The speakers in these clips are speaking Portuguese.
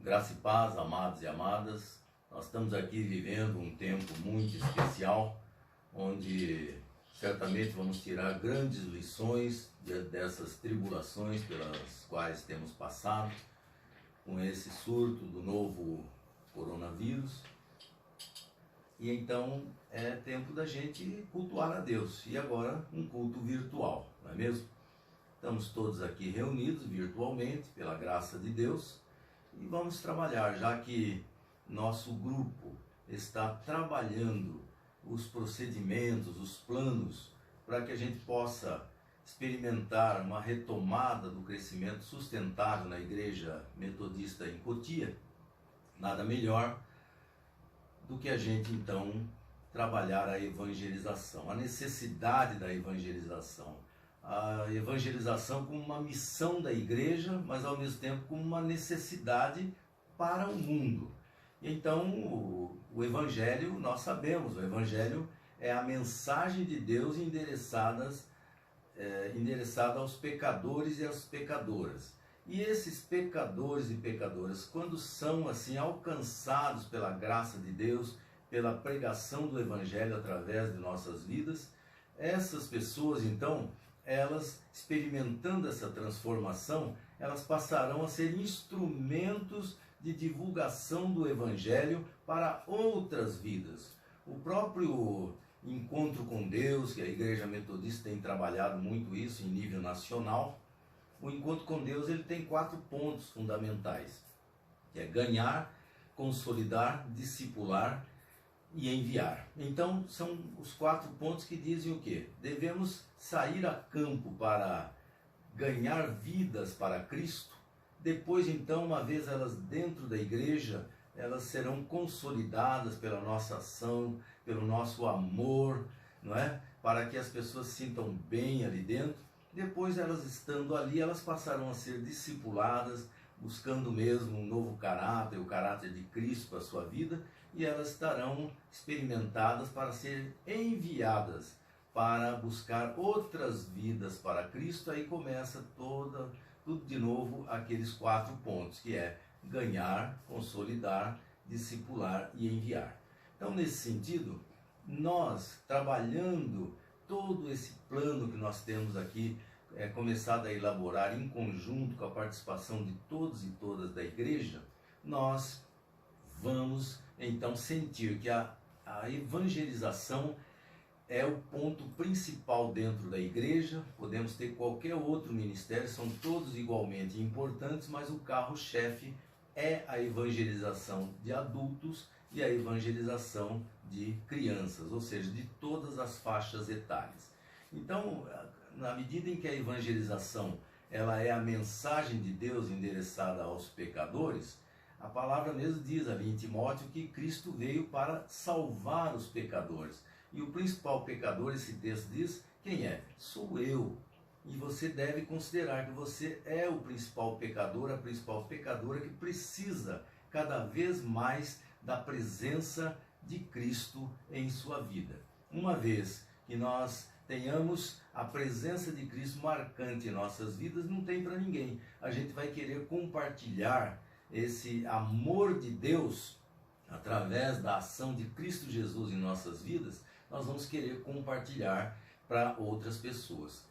Graça e paz, amados e amadas. Nós estamos aqui vivendo um tempo muito especial, onde certamente vamos tirar grandes lições dessas tribulações pelas quais temos passado, com esse surto do novo coronavírus. E então é tempo da gente cultuar a Deus. E agora um culto virtual, não é mesmo? Estamos todos aqui reunidos virtualmente, pela graça de Deus, e vamos trabalhar, já que nosso grupo está trabalhando os procedimentos, os planos, para que a gente possa experimentar uma retomada do crescimento sustentável na Igreja Metodista em Cotia. Nada melhor do que a gente então trabalhar a evangelização, a necessidade da evangelização. A evangelização como uma missão da igreja, mas ao mesmo tempo como uma necessidade para o mundo. Então o evangelho, nós sabemos, o evangelho é a mensagem de Deus endereçada aos pecadores e às pecadoras. E esses pecadores e pecadoras, quando são assim alcançados pela graça de Deus, pela pregação do evangelho através de nossas vidas, essas pessoas então, elas experimentando essa transformação, elas passarão a ser instrumentos de divulgação do evangelho para outras vidas. O próprio encontro com Deus, que a Igreja Metodista tem trabalhado muito isso em nível nacional, o encontro com Deus ele tem 4 pontos fundamentais, que é ganhar, consolidar, discipular e enviar. Então são os 4 pontos que dizem o quê? Devemos sair a campo para ganhar vidas para Cristo. Depois então, uma vez elas dentro da igreja, elas serão consolidadas pela nossa ação, pelo nosso amor, não é? Para que as pessoas se sintam bem ali dentro. Depois elas estando ali, elas passarão a ser discipuladas, buscando mesmo um novo caráter, o caráter de Cristo para a sua vida, e elas estarão experimentadas para serem enviadas para buscar outras vidas para Cristo. Aí começa tudo de novo aqueles 4 pontos, que é ganhar, consolidar, discipular e enviar. Então, nesse sentido, nós trabalhando todo esse plano que nós temos aqui, começado a elaborar em conjunto com a participação de todos e todas da igreja, nós vamos então sentir que a evangelização é o ponto principal dentro da igreja. Podemos ter qualquer outro ministério, são todos igualmente importantes, mas o carro-chefe é a evangelização de adultos e a evangelização de crianças, ou seja, de todas as faixas etárias. Então, na medida em que a evangelização ela é a mensagem de Deus endereçada aos pecadores, a palavra mesmo diz ali em Timóteo que Cristo veio para salvar os pecadores. E o principal pecador, esse texto diz, quem é? Sou eu. E você deve considerar que você é o principal pecador, a principal pecadora que precisa cada vez mais da presença de Cristo em sua vida. Uma vez que nós tenhamos a presença de Cristo marcante em nossas vidas, não tem para ninguém. A gente vai querer compartilhar esse amor de Deus através da ação de Cristo Jesus em nossas vidas. Nós vamos querer compartilhar para outras pessoas.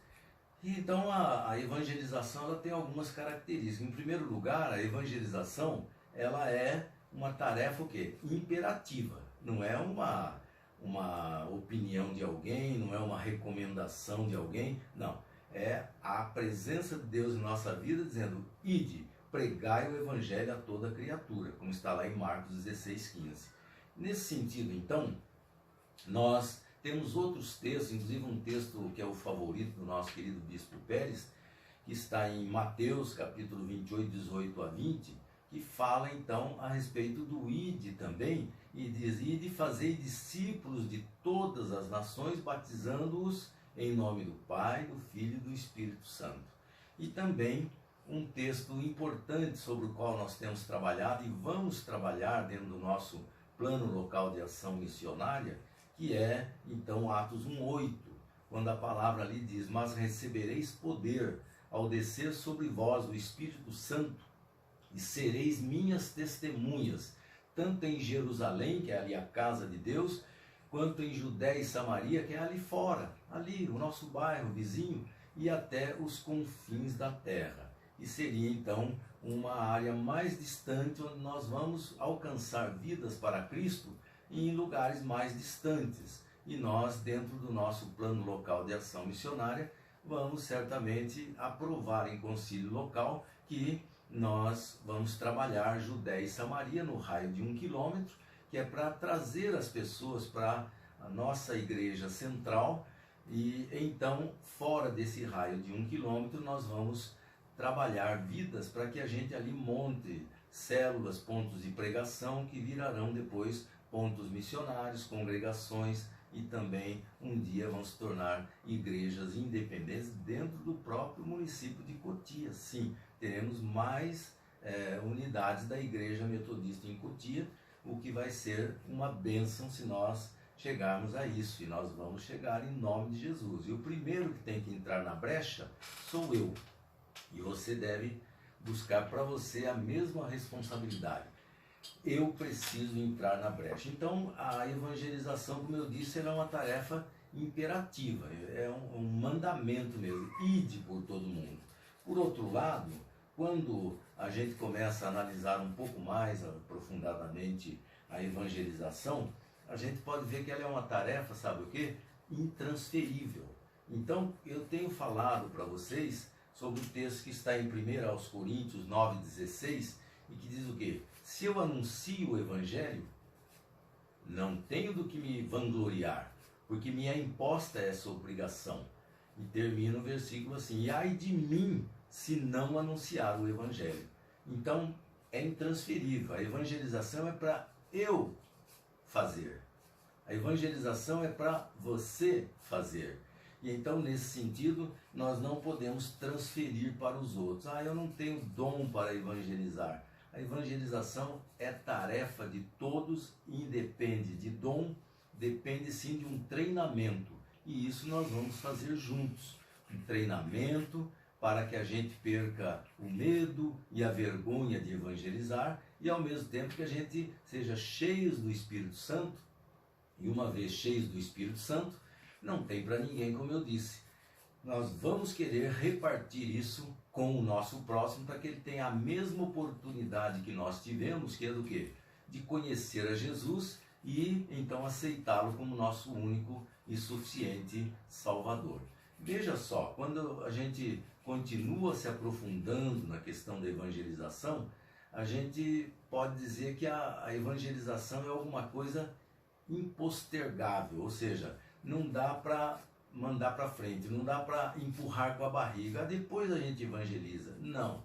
E então a evangelização ela tem algumas características. Em primeiro lugar, a evangelização ela é uma tarefa o quê? Imperativa. Não é uma opinião de alguém, não é uma recomendação de alguém, não. É a presença de Deus em nossa vida dizendo, ide, pregai o evangelho a toda criatura, como está lá em Marcos 16:15. Nesse sentido, então, nós temos outros textos, inclusive um texto que é o favorito do nosso querido Bispo Pérez, que está em Mateus, capítulo 28, 18 a 20, que fala então a respeito do ide também, e diz, ide fazei discípulos de todas as nações, batizando-os em nome do Pai, do Filho e do Espírito Santo. E também um texto importante sobre o qual nós temos trabalhado e vamos trabalhar dentro do nosso plano local de ação missionária, que é então Atos 1:8, quando a palavra ali diz, mas recebereis poder ao descer sobre vós o Espírito Santo, e sereis minhas testemunhas, tanto em Jerusalém, que é ali a casa de Deus, quanto em Judéia e Samaria, que é ali fora, ali o nosso bairro vizinho, e até os confins da terra. E seria então uma área mais distante, onde nós vamos alcançar vidas para Cristo em lugares mais distantes. E nós, dentro do nosso plano local de ação missionária, vamos certamente aprovar em concílio local que nós vamos trabalhar Judéia e Samaria no raio de 1 quilômetro, que é para trazer as pessoas para a nossa igreja central. E então, fora desse raio de 1 quilômetro, nós vamos trabalhar vidas para que a gente ali monte células, pontos de pregação, que virarão depois pontos missionários, congregações, e também um dia vão se tornar igrejas independentes dentro do próprio município de Cotia. Sim, teremos mais unidades da Igreja Metodista em Cotia, o que vai ser uma bênção se nós chegarmos a isso, e nós vamos chegar em nome de Jesus. E o primeiro que tem que entrar na brecha sou eu, e você deve buscar para você a mesma responsabilidade. Eu preciso entrar na brecha. Então a evangelização, como eu disse, ela é uma tarefa imperativa, é um mandamento mesmo, ide por todo mundo. Por outro lado, quando a gente começa a analisar um pouco mais aprofundadamente a evangelização, a gente pode ver que ela é uma tarefa, sabe o quê? Intransferível. Então eu tenho falado para vocês sobre o texto que está em 1 Coríntios 9,16, e que diz o quê? Se eu anuncio o Evangelho, não tenho do que me vangloriar, porque me é imposta essa obrigação. E termina o versículo assim: e ai de mim se não anunciar o Evangelho. Então é intransferível. A evangelização é para eu fazer. A evangelização é para você fazer. E então, nesse sentido, nós não podemos transferir para os outros. Eu não tenho dom para evangelizar. A evangelização é tarefa de todos, independe de dom, depende sim de um treinamento. E isso nós vamos fazer juntos. Um treinamento para que a gente perca o medo e a vergonha de evangelizar, e ao mesmo tempo que a gente seja cheios do Espírito Santo. E uma vez cheios do Espírito Santo, não tem para ninguém, como eu disse. Nós vamos querer repartir isso com o nosso próximo, para que ele tenha a mesma oportunidade que nós tivemos, que é do quê? De conhecer a Jesus e então aceitá-lo como nosso único e suficiente Salvador. Veja só, quando a gente continua se aprofundando na questão da evangelização, a gente pode dizer que a evangelização é alguma coisa impostergável, ou seja, não dá para mandar para frente, não dá para empurrar com a barriga, depois a gente evangeliza. Não.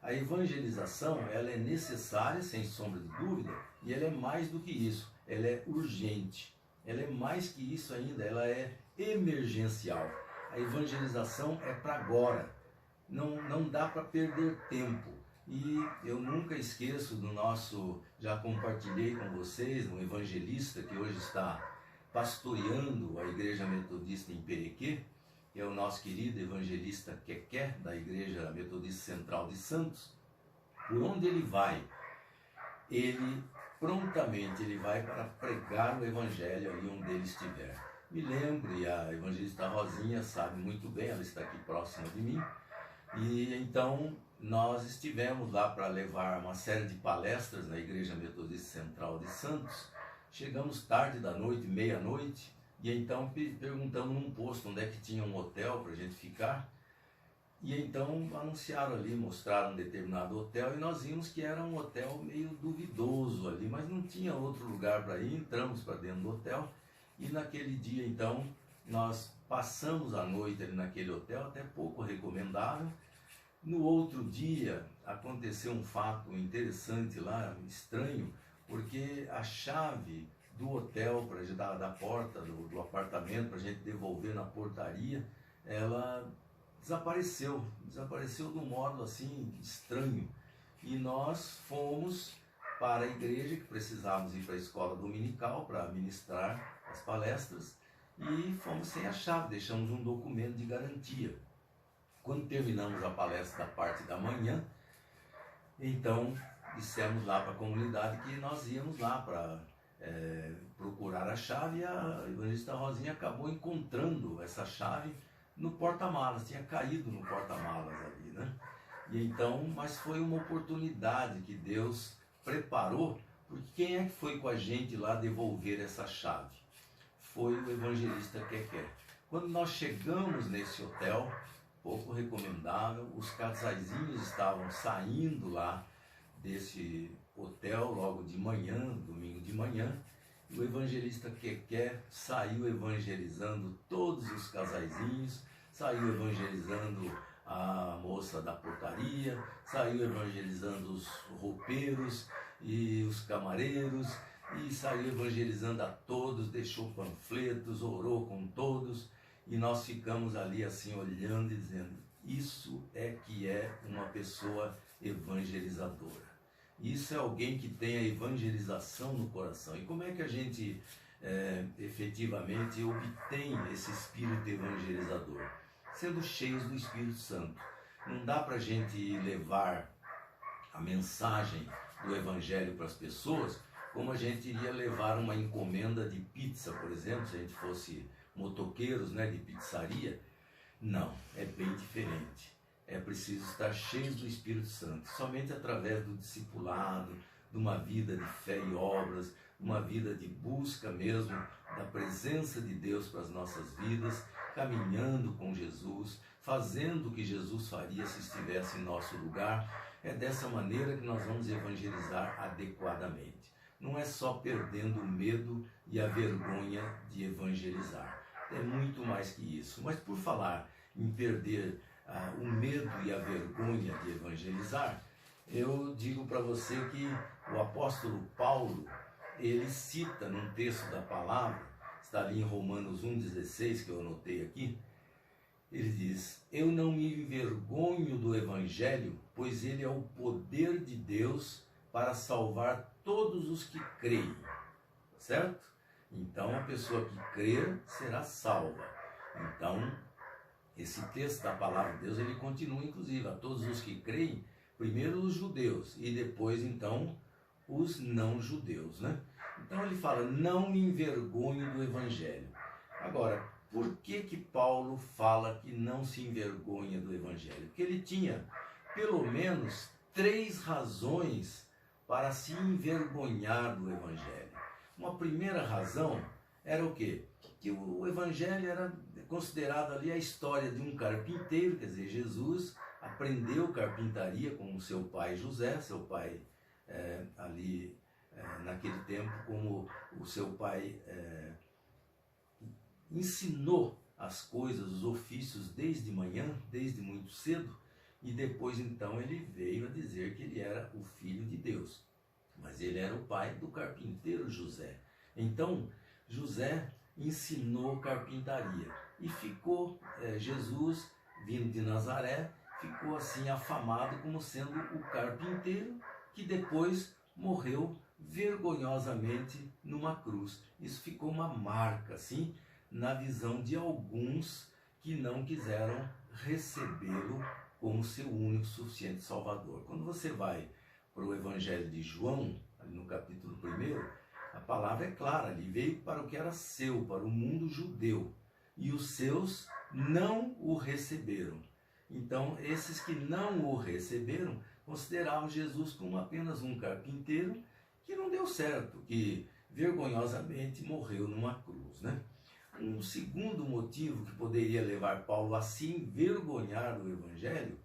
A evangelização, ela é necessária, sem sombra de dúvida, e ela é mais do que isso, ela é urgente. Ela é mais que isso ainda, ela é emergencial. A evangelização é para agora, não dá para perder tempo. E eu nunca esqueço do nosso, já compartilhei com vocês, um evangelista que hoje está pastoreando a Igreja Metodista em Perequê, que é o nosso querido evangelista Keké, da Igreja Metodista Central de Santos. Por onde ele vai, ele prontamente ele vai para pregar o Evangelho ali onde ele estiver. Me lembro, e a evangelista Rosinha sabe muito bem, ela está aqui próxima de mim, e então nós estivemos lá para levar uma série de palestras na Igreja Metodista Central de Santos. Chegamos tarde da noite, meia-noite, e então perguntamos num posto onde é que tinha um hotel para a gente ficar. E então anunciaram ali, mostraram um determinado hotel, e nós vimos que era um hotel meio duvidoso ali, mas não tinha outro lugar para ir. Entramos para dentro do hotel, e naquele dia então nós passamos a noite ali naquele hotel, até pouco recomendável. No outro dia aconteceu um fato interessante lá, estranho, porque a chave do hotel, da porta do apartamento, para a gente devolver na portaria, ela desapareceu de um modo assim estranho. E nós fomos para a igreja, que precisávamos ir para a escola dominical para ministrar as palestras, e fomos sem a chave, deixamos um documento de garantia. Quando terminamos a palestra da parte da manhã, Então, dissemos lá para a comunidade que nós íamos lá para procurar a chave, e a evangelista Rosinha acabou encontrando essa chave no porta-malas, tinha caído no porta-malas ali, né? E então, mas foi uma oportunidade que Deus preparou, porque quem é que foi com a gente lá devolver essa chave? Foi o evangelista Keké. Quando nós chegamos nesse hotel, pouco recomendável, os casaizinhos estavam saindo lá desse hotel logo de manhã, domingo de manhã, e o evangelista Keké saiu evangelizando todos os casaizinhos, saiu evangelizando a moça da portaria, saiu evangelizando os roupeiros e os camareiros, e saiu evangelizando a todos, deixou panfletos, orou com todos, e nós ficamos ali assim olhando e dizendo, isso é que é uma pessoa evangelizadora. Isso é alguém que tem a evangelização no coração. E como é que a gente efetivamente obtém esse espírito evangelizador? Sendo cheios do Espírito Santo. Não dá para a gente levar a mensagem do Evangelho para as pessoas como a gente iria levar uma encomenda de pizza, por exemplo, se a gente fosse motoqueiros, né, de pizzaria. Não, é bem diferente. É preciso estar cheios do Espírito Santo, somente através do discipulado, de uma vida de fé e obras, uma vida de busca mesmo da presença de Deus para as nossas vidas, caminhando com Jesus, fazendo o que Jesus faria se estivesse em nosso lugar. É dessa maneira que nós vamos evangelizar adequadamente. Não é só perdendo o medo e a vergonha de evangelizar. É muito mais que isso. Mas por falar em perder o medo e a vergonha de evangelizar, eu digo para você que o apóstolo Paulo, ele cita num texto da palavra, está ali em Romanos 1,16, que eu anotei aqui, ele diz, eu não me envergonho do evangelho, pois ele é o poder de Deus para salvar todos os que creem, certo? Então a pessoa que crer será salva. Então, esse texto da palavra de Deus, ele continua inclusive a todos os que creem, primeiro os judeus e depois então os não judeus, né? Então ele fala, não me envergonho do evangelho. Agora, por que Paulo fala que não se envergonha do evangelho? Porque ele tinha pelo menos 3 razões para se envergonhar do evangelho. Uma primeira razão era o quê? Que o evangelho era considerado ali a história de um carpinteiro, quer dizer, Jesus aprendeu carpintaria com o seu pai José, seu pai naquele tempo, como o seu pai ensinou as coisas, os ofícios desde manhã, desde muito cedo, e depois então ele veio a dizer que ele era o filho de Deus, mas ele era o pai do carpinteiro José. Então José ensinou carpintaria e ficou, Jesus vindo de Nazaré, ficou assim afamado como sendo o carpinteiro que depois morreu vergonhosamente numa cruz. Isso ficou uma marca assim na visão de alguns que não quiseram recebê-lo como seu único suficiente Salvador. Quando você vai para o Evangelho de João, ali no capítulo 1, a palavra é clara, ele veio para o que era seu, para o mundo judeu, e os seus não o receberam. Então, esses que não o receberam, consideravam Jesus como apenas um carpinteiro que não deu certo, que vergonhosamente morreu numa cruz, né? Um segundo motivo que poderia levar Paulo a se envergonhar do Evangelho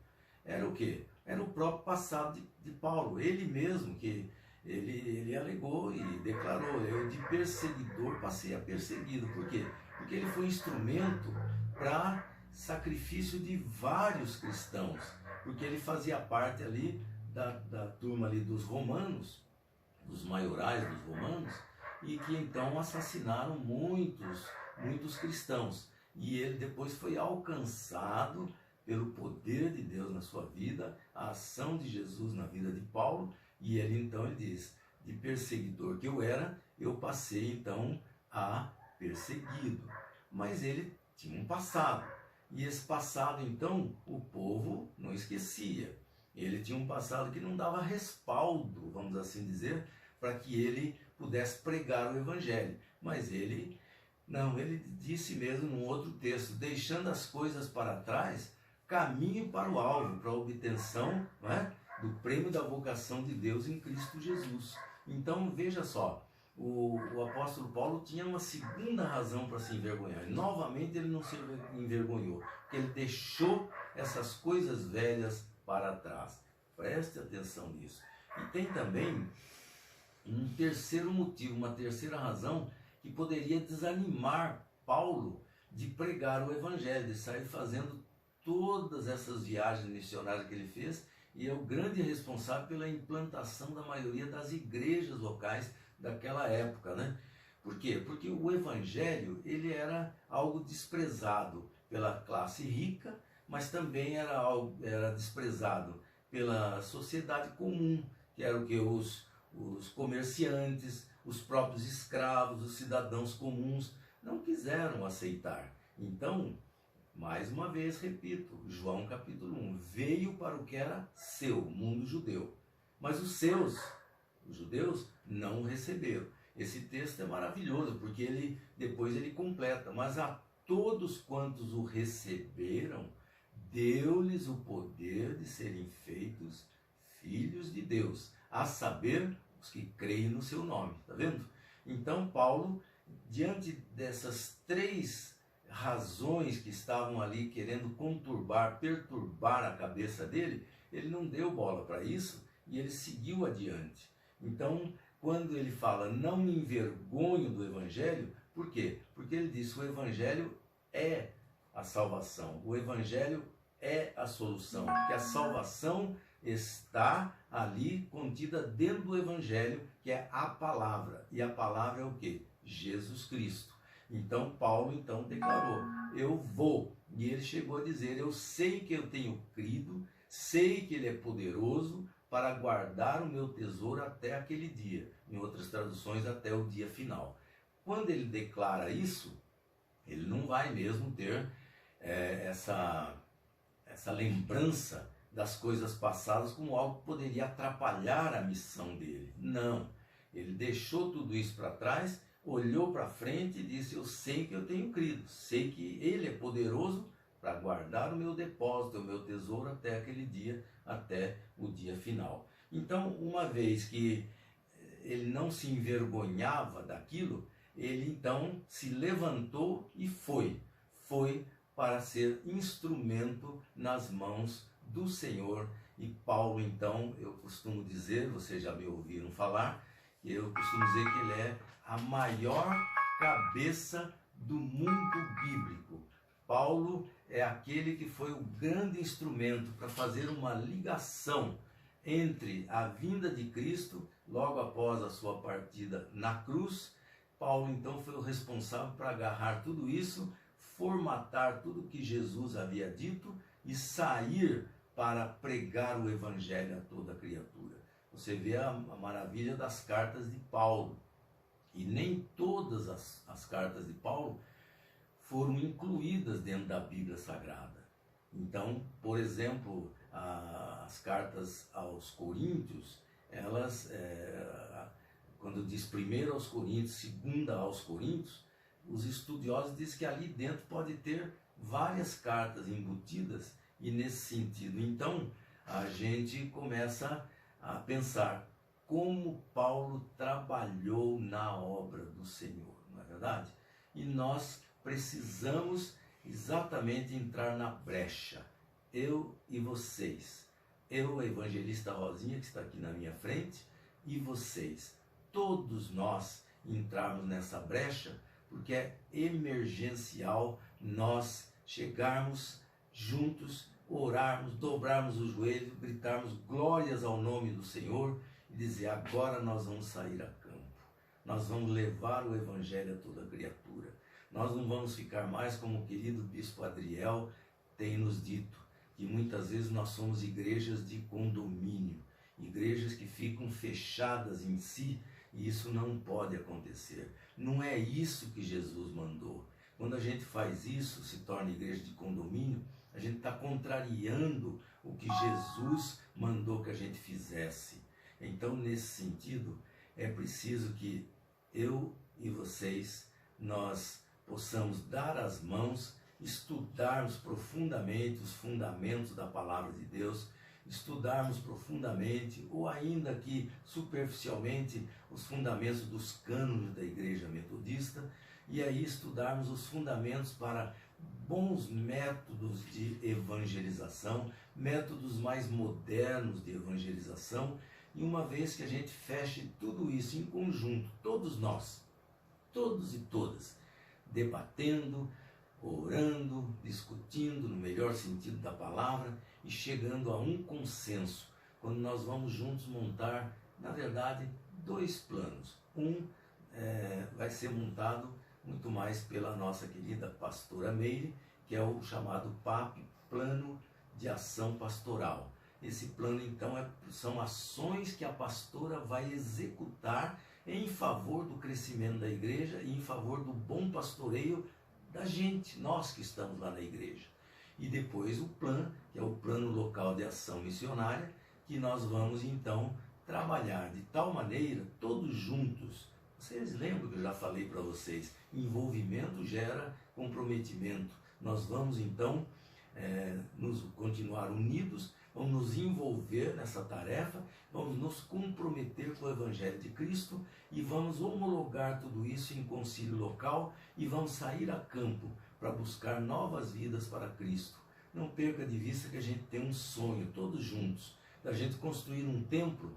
era o quê? Era o próprio passado de Paulo, ele mesmo, que ele alegou e declarou, eu de perseguidor passei a perseguido. Por quê? Porque ele foi instrumento para sacrifício de vários cristãos, porque ele fazia parte ali da turma ali dos romanos, dos maiorais dos romanos, e que então assassinaram muitos cristãos. E ele depois foi alcançado pelo poder de Deus na sua vida, a ação de Jesus na vida de Paulo, e ele diz, de perseguidor que eu era, eu passei então a perseguido. Mas ele tinha um passado, e esse passado então o povo não esquecia. Ele tinha um passado que não dava respaldo, vamos assim dizer, para que ele pudesse pregar o evangelho. Mas ele disse mesmo num outro texto: deixando as coisas para trás, caminho para o alvo, para a obtenção, não é, do prêmio da vocação de Deus em Cristo Jesus. Então veja só, o apóstolo Paulo tinha uma segunda razão para se envergonhar. E novamente ele não se envergonhou, porque ele deixou essas coisas velhas para trás. Preste atenção nisso. E tem também um terceiro motivo, uma terceira razão que poderia desanimar Paulo de pregar o evangelho, de sair fazendo todas essas viagens missionárias que ele fez, e é o grande responsável pela implantação da maioria das igrejas locais daquela época, né? Por quê? Porque o evangelho, ele era algo desprezado pela classe rica, mas também era desprezado pela sociedade comum, que era o que os comerciantes, os próprios escravos, os cidadãos comuns não quiseram aceitar. Então, mais uma vez repito, João capítulo 1, veio para o que era seu, mundo judeu, mas os seus, os judeus, não o receberam. Esse texto é maravilhoso, porque depois ele completa: mas a todos quantos o receberam, deu-lhes o poder de serem feitos filhos de Deus, a saber, os que creem no seu nome. Está vendo? Então Paulo, diante dessas três razões que estavam ali querendo perturbar a cabeça dele, ele não deu bola para isso e ele seguiu adiante. Então, quando ele fala, não me envergonho do evangelho, por quê? Porque ele diz, o evangelho é a salvação, o evangelho é a solução, porque a salvação está ali contida dentro do evangelho, que é a palavra. E a palavra é o quê? Jesus Cristo. Então Paulo declarou, eu vou. E ele chegou a dizer, eu sei que eu tenho crido, sei que ele é poderoso para guardar o meu tesouro até aquele dia. Em outras traduções, até o dia final. Quando ele declara isso, ele não vai mesmo ter essa lembrança das coisas passadas como algo que poderia atrapalhar a missão dele. Não, ele deixou tudo isso para trás, olhou para frente e disse, eu sei que eu tenho crido, sei que ele é poderoso para guardar o meu depósito, o meu tesouro até aquele dia, até o dia final. Então, uma vez que ele não se envergonhava daquilo, ele então se levantou e foi para ser instrumento nas mãos do Senhor. E Paulo, então, eu costumo dizer, vocês já me ouviram falar, eu costumo dizer que ele é a maior cabeça do mundo bíblico. Paulo é aquele que foi o grande instrumento para fazer uma ligação entre a vinda de Cristo, logo após a sua partida na cruz. Paulo, então, foi o responsável para agarrar tudo isso, formatar tudo que Jesus havia dito e sair para pregar o evangelho a toda criatura. Você vê a maravilha das cartas de Paulo. E nem todas as cartas de Paulo foram incluídas dentro da Bíblia Sagrada. Então, por exemplo, as cartas aos Coríntios, elas, quando diz primeiro aos Coríntios, segunda aos Coríntios, os estudiosos dizem que ali dentro pode ter várias cartas embutidas, e nesse sentido, então, a gente começa a pensar como Paulo trabalhou na obra do Senhor, não é verdade? E nós precisamos exatamente entrar na brecha, eu e vocês, eu, a evangelista Rosinha, que está aqui na minha frente, e vocês, todos nós entrarmos nessa brecha, porque é emergencial nós chegarmos juntos, orarmos, dobrarmos os joelhos, gritarmos glórias ao nome do Senhor e dizer, agora nós vamos sair a campo, nós vamos levar o evangelho a toda criatura, nós não vamos ficar mais como o querido bispo Adriel tem nos dito, que muitas vezes nós somos igrejas de condomínio, igrejas que ficam fechadas em si, e isso não pode acontecer. Não é isso que Jesus mandou. Quando a gente faz isso, se torna igreja de condomínio, a gente está contrariando o que Jesus mandou que a gente fizesse. Então, nesse sentido, é preciso que eu e vocês, nós possamos dar as mãos, estudarmos profundamente os fundamentos da palavra de Deus, estudarmos profundamente, ou ainda que superficialmente, os fundamentos dos cânones da Igreja Metodista, e aí estudarmos os fundamentos para bons métodos de evangelização, métodos mais modernos de evangelização, e uma vez que a gente feche tudo isso em conjunto, todos nós, todos e todas, debatendo, orando, discutindo no melhor sentido da palavra e chegando a um consenso, quando nós vamos juntos montar, na verdade, dois planos. Vai ser montado muito mais pela nossa querida pastora Meire, que é o chamado PAP, Plano de Ação Pastoral. Esse plano, então, são ações que a pastora vai executar em favor do crescimento da igreja e em favor do bom pastoreio da gente, nós que estamos lá na igreja. E depois o PLAN, que é o Plano Local de Ação Missionária, que nós vamos, então, trabalhar de tal maneira, todos juntos. Vocês lembram que eu já falei para vocês, envolvimento gera comprometimento. Nós vamos, então, nos continuar unidos, vamos nos envolver nessa tarefa, vamos nos comprometer com o Evangelho de Cristo e vamos homologar tudo isso em concílio local e vamos sair a campo para buscar novas vidas para Cristo. Não perca de vista que a gente tem um sonho, todos juntos, da gente construir um templo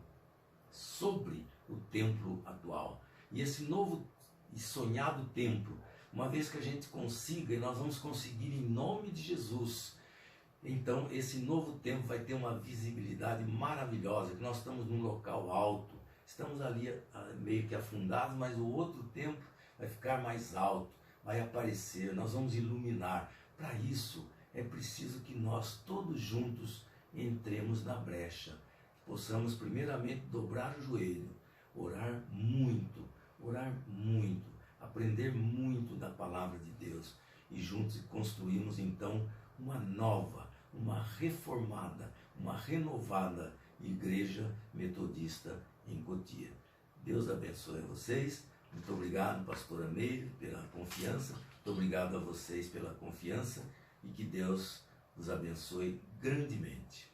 sobre o templo atual. E esse novo e sonhado templo, uma vez que a gente consiga, e nós vamos conseguir em nome de Jesus, então esse novo templo vai ter uma visibilidade maravilhosa, que nós estamos num local alto, estamos ali meio que afundados, mas o outro templo vai ficar mais alto, vai aparecer, nós vamos iluminar. Para isso é preciso que nós todos juntos entremos na brecha, possamos primeiramente dobrar o joelho, orar muito, aprender muito da palavra de Deus e juntos construímos então uma nova, uma reformada, uma renovada Igreja Metodista em Cotia. Deus abençoe vocês. Muito obrigado, pastora Meire, pela confiança. Muito obrigado a vocês pela confiança e que Deus os abençoe grandemente.